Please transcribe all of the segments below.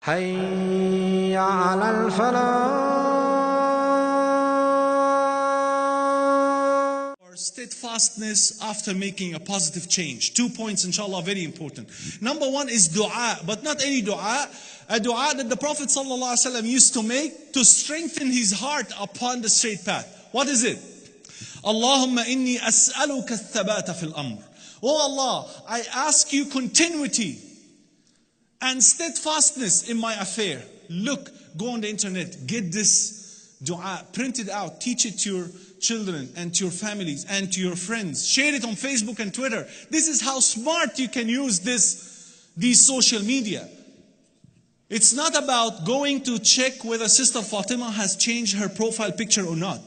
حي على الفلاح. Steadfastness after making a positive change. 2 points, inshallah, very important. Number one is dua, but not any dua. A dua that the Prophet ﷺ used to make to strengthen his heart upon the straight path. What is it? Allahumma inni as'aluka al-thabata fil amr. Oh Allah, I ask you continuity and steadfastness in my affair. Look, go on the internet, get this dua, print it out, teach it to your children and to your families and to your friends. Share it on Facebook and Twitter. This is how smart you can use these social media. It's not about going to check whether Sister Fatima has changed her profile picture or not.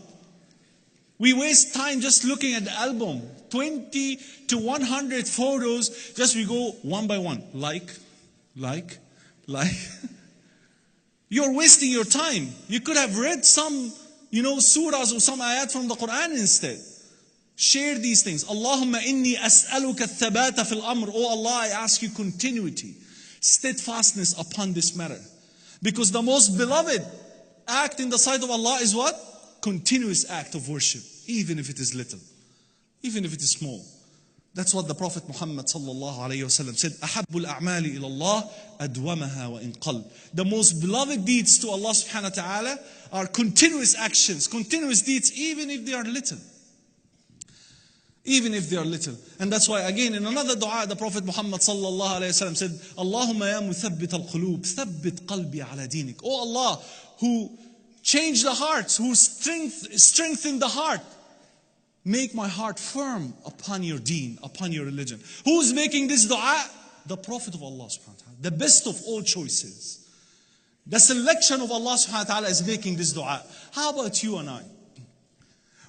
We waste time just looking at the album. 20 to 100 photos, just we go one by one. Like. You're wasting your time. You could have read some, surahs or some ayat from the Quran instead. Share these things. Allahumma inni as'aluka al-thabata fil amr. Oh Allah, I ask you continuity, steadfastness upon this matter. Because the most beloved act in the sight of Allah is what? Continuous act of worship, even if it is little, even if it is small. That's what the Prophet Muhammad sallallahu alayhi wa sallam said. Ahabbul a'mali ilallah adwamaha wa in qal. The most beloved deeds to Allah subhanahu wa ta'ala are continuous actions, continuous deeds, even if they are little. Even if they are little. And that's why again in another dua the Prophet Muhammad sallallahu alayhi wa sallam said, Allahumma ya muthabbit al-qulub, thabbit qalbi ala dinik. Oh Allah, who change the hearts, who strengthen the heart, make my heart firm upon your deen, upon your religion. Who's making this dua? The Prophet of Allah subhanahu wa ta'ala. The best of all choices. The selection of Allah subhanahu wa ta'ala is making this dua. How about you and I?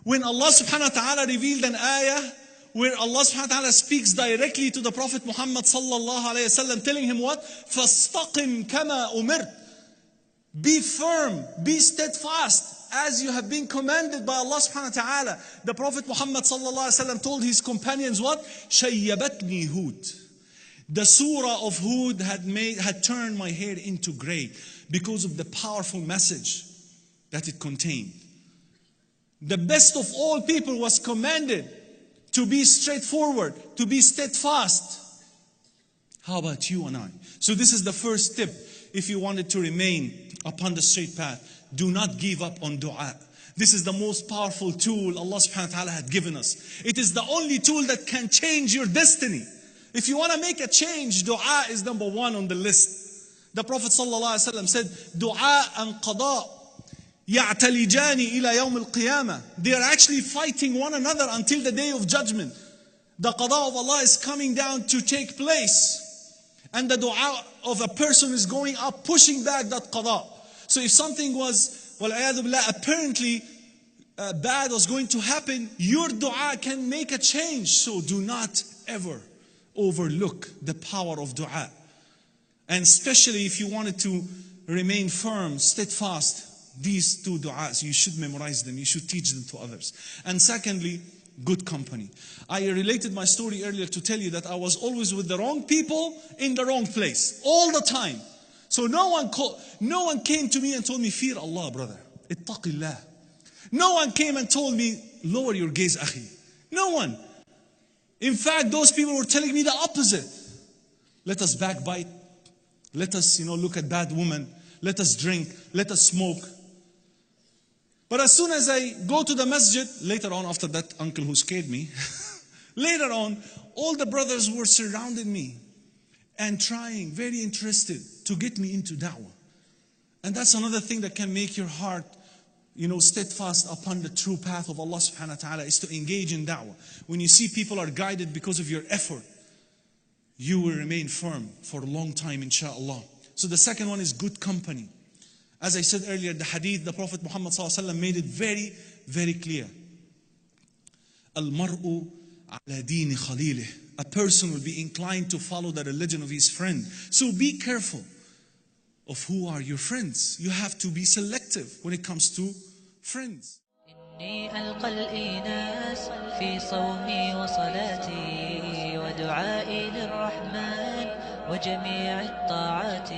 When Allah subhanahu wa ta'ala revealed an ayah where Allah subhanahu wa ta'ala speaks directly to the Prophet Muhammad sallallahu alayhi wa sallam, telling him what? فَاسْتَقِمْ كَمَا أُمِرْتَ. Be firm, be steadfast, as you have been commanded by Allah subhanahu wa ta'ala. The Prophet Muhammad sallallahu alayhi wa sallam told his companions what? شَيَّبَتْنِي Hud. The surah of Hud had turned my hair into gray because of the powerful message that it contained. The best of all people was commanded to be straightforward, to be steadfast. How about you and I? So this is the first tip. If you wanted to remain upon the straight path, do not give up on dua. This is the most powerful tool Allah subhanahu wa ta'ala had given us. It is the only tool that can change your destiny. If you want to make a change, dua is number one on the list. The Prophet sallallahu alaihi wasallam said, dua and qada ya'talijani ila yawm al-qiyamah. They are actually fighting one another until the day of judgment. The qada of Allah is coming down to take place. And the dua of a person is going up, pushing back that qada. So if something was, apparently bad was going to happen, your dua can make a change. So do not ever overlook the power of dua. And especially if you wanted to remain firm, steadfast, these two du'as, you should memorize them, you should teach them to others. And secondly, good company. I related my story earlier to tell you that I was always with the wrong people in the wrong place, all the time. So no one came to me and told me, fear Allah, brother. Ittaqillah. No one came and told me, lower your gaze, akhi. No one. In fact, those people were telling me the opposite. Let us backbite. Let us, look at bad women. Let us drink. Let us smoke. But as soon as I go to the masjid, later on after that uncle who scared me, later on, all the brothers were surrounding me and trying, very interested, to get me into da'wah. And that's another thing that can make your heart, steadfast upon the true path of Allah subhanahu wa ta'ala, is to engage in da'wah. When you see people are guided because of your effort, you will remain firm for a long time, inshallah. So the second one is good company. As I said earlier, the hadith, the Prophet Muhammad sallallahu alaihi wasallam made it very, very clear. Al-mar'u ala dini khalilih. A person will be inclined to follow the religion of his friend. So be careful of who are your friends. You have to be selective when it comes to friends. إني ألقى الإناس في صومي وصلاتي دعائي للرحمن وجميع الطاعات.